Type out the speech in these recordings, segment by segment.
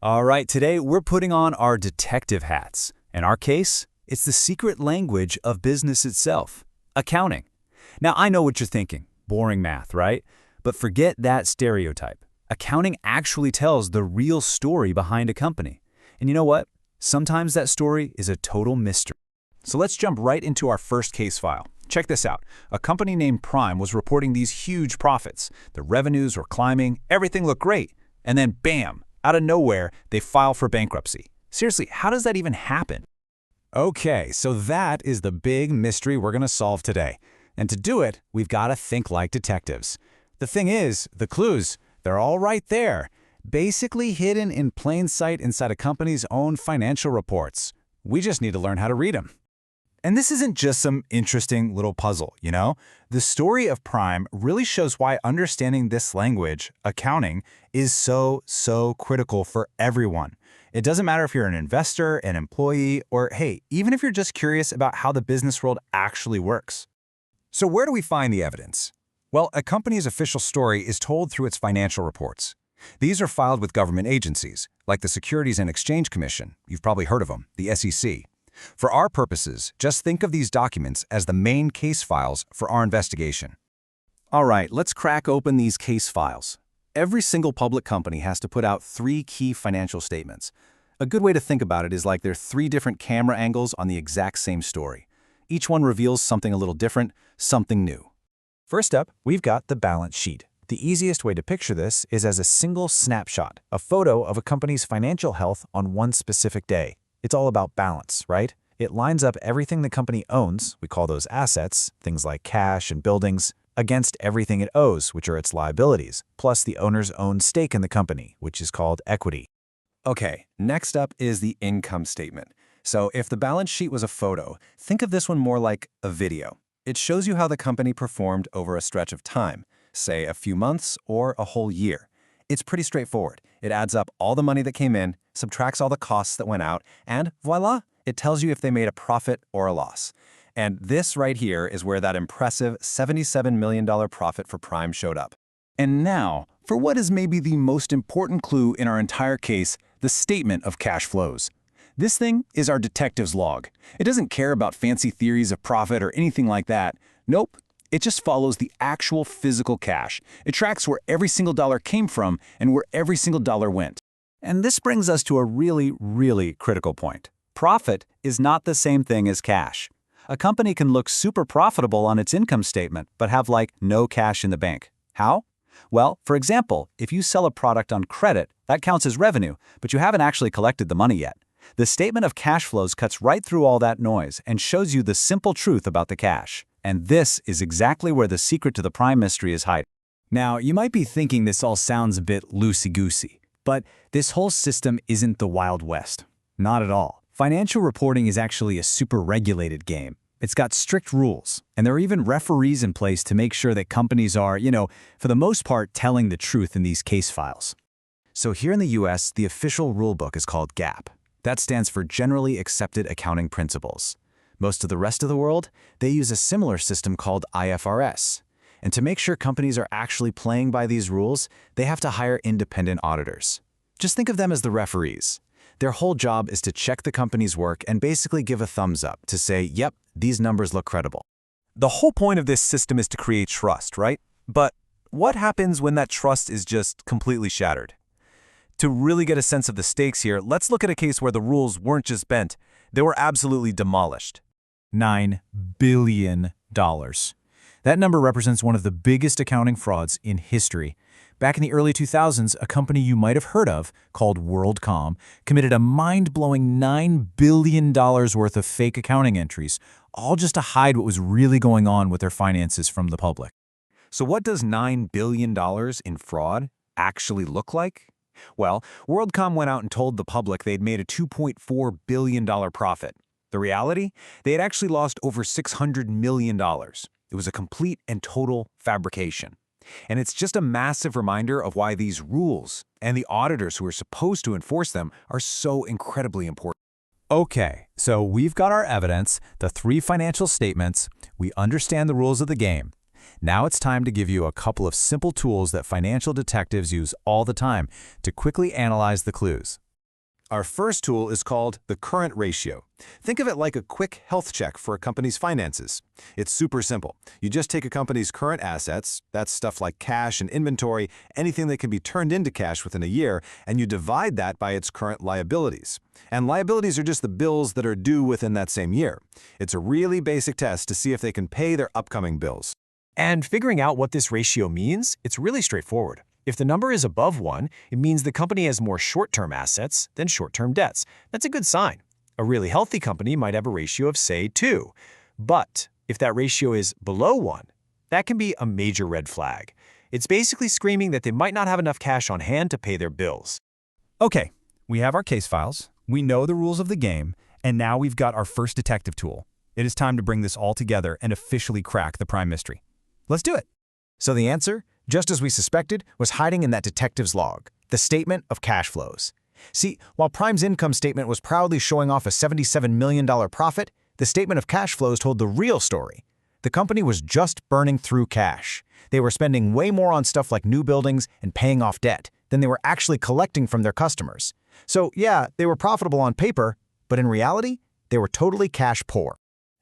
All right, today we're putting on our detective hats. In our case, it's the secret language of business itself, accounting. Now, I know what you're thinking, boring math, right? But forget that stereotype. Accounting actually tells the real story behind a company. And you know what? Sometimes that story is a total mystery. So let's jump right into our first case file. Check this out. A company named Prime was reporting these huge profits. The revenues were climbing, everything looked great. And then bam, out of nowhere, they file for bankruptcy. Seriously, how does that even happen? Okay, so that is the big mystery we're going to solve today. And to do it, we've got to think like detectives. The thing is, the clues, they're all right there, basically hidden in plain sight inside a company's own financial reports. We just need to learn how to read them. And this isn't just some interesting little puzzle, you know? The story of Prime really shows why understanding this language, accounting, is so critical for everyone. It doesn't matter if you're an investor, an employee, or hey, even if you're just curious about how the business world actually works. So where do we find the evidence? Well, a company's official story is told through its financial reports. These are filed with government agencies, like the Securities and Exchange Commission. You've probably heard of them, the SEC. For our purposes, just think of these documents as the main case files for our investigation. All right, let's crack open these case files. Every single public company has to put out 3 key financial statements. A good way to think about it is like they're 3 different camera angles on the exact same story. Each one reveals something a little different, something new. First up, we've got the balance sheet. The easiest way to picture this is as a single snapshot, a photo of a company's financial health on one specific day. It's all about balance, right? It lines up everything the company owns, we call those assets, things like cash and buildings, against everything it owes, which are its liabilities, plus the owner's own stake in the company, which is called equity. Okay, next up is the income statement. So if the balance sheet was a photo, think of this one more like a video. It shows you how the company performed over a stretch of time, say a few months or a whole year. It's pretty straightforward. It adds up all the money that came in, subtracts all the costs that went out, and voila, it tells you if they made a profit or a loss. And this right here is where that impressive $77 million profit for Prime showed up. And now, for what is maybe the most important clue in our entire case, the statement of cash flows. This thing is our detective's log. It doesn't care about fancy theories of profit or anything like that. Nope. It just follows the actual physical cash. It tracks where every single dollar came from and where every single dollar went. And this brings us to a really critical point. Profit is not the same thing as cash. A company can look super profitable on its income statement, but have like no cash in the bank. How? Well, for example, if you sell a product on credit, that counts as revenue, but you haven't actually collected the money yet. The statement of cash flows cuts right through all that noise and shows you the simple truth about the cash. And this is exactly where the secret to the Prime mystery is hiding. Now, you might be thinking this all sounds a bit loosey-goosey, but this whole system isn't the Wild West. Not at all. Financial reporting is actually a super regulated game. It's got strict rules, and there are even referees in place to make sure that companies are, for the most part, telling the truth in these case files. So here in the US, the official rulebook is called GAAP. That stands for Generally Accepted Accounting Principles. Most of the rest of the world, they use a similar system called IFRS. And to make sure companies are actually playing by these rules, they have to hire independent auditors. Just think of them as the referees. Their whole job is to check the company's work and basically give a thumbs up to say, yep, these numbers look credible. The whole point of this system is to create trust, right? But what happens when that trust is just completely shattered? To really get a sense of the stakes here, let's look at a case where the rules weren't just bent, they were absolutely demolished. $9 billion. That number represents one of the biggest accounting frauds in history. Back in the early 2000s, a company you might have heard of, called WorldCom, committed a mind-blowing $9 billion worth of fake accounting entries, all just to hide what was really going on with their finances from the public. So what does $9 billion in fraud actually look like? Well, WorldCom went out and told the public they'd made a $2.4 billion profit. The reality? They had actually lost over $600 million. It was a complete and total fabrication. And it's just a massive reminder of why these rules and the auditors who are supposed to enforce them are so incredibly important. Okay, so we've got our evidence, the 3 financial statements, we understand the rules of the game. Now it's time to give you a couple of simple tools that financial detectives use all the time to quickly analyze the clues. Our first tool is called the current ratio. Think of it like a quick health check for a company's finances. It's super simple. You just take a company's current assets, that's stuff like cash and inventory, anything that can be turned into cash within a year, and you divide that by its current liabilities. And liabilities are just the bills that are due within that same year. It's a really basic test to see if they can pay their upcoming bills. And figuring out what this ratio means, it's really straightforward. If the number is above 1, it means the company has more short-term assets than short-term debts. That's a good sign. A really healthy company might have a ratio of, say, 2. But if that ratio is below 1, that can be a major red flag. It's basically screaming that they might not have enough cash on hand to pay their bills. Okay, we have our case files, we know the rules of the game, and now we've got our first detective tool. It is time to bring this all together and officially crack the prime mystery. Let's do it. So the answer, just as we suspected, was hiding in that detective's log, the statement of cash flows. See, while Prime's income statement was proudly showing off a $77 million profit, the statement of cash flows told the real story. The company was just burning through cash. They were spending way more on stuff like new buildings and paying off debt than they were actually collecting from their customers. So yeah, they were profitable on paper, but in reality, they were totally cash poor.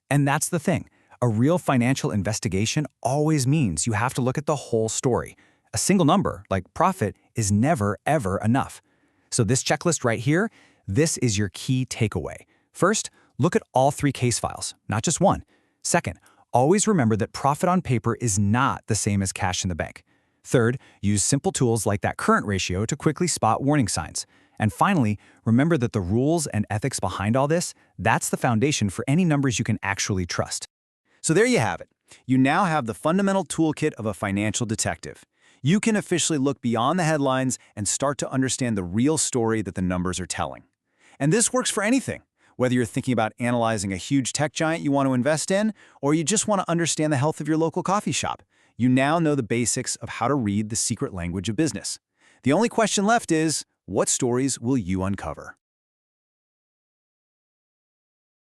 And that's the thing. A real financial investigation always means you have to look at the whole story. A single number, like profit, is never, ever enough. So this checklist right here, this is your key takeaway. First, look at all 3 case files, not just one. Second, always remember that profit on paper is not the same as cash in the bank. Third, use simple tools like that current ratio to quickly spot warning signs. And finally, remember that the rules and ethics behind all this, that's the foundation for any numbers you can actually trust. So there you have it. You now have the fundamental toolkit of a financial detective. You can officially look beyond the headlines and start to understand the real story that the numbers are telling. And this works for anything, whether you're thinking about analyzing a huge tech giant you want to invest in, or you just want to understand the health of your local coffee shop. You now know the basics of how to read the secret language of business. The only question left is, what stories will you uncover?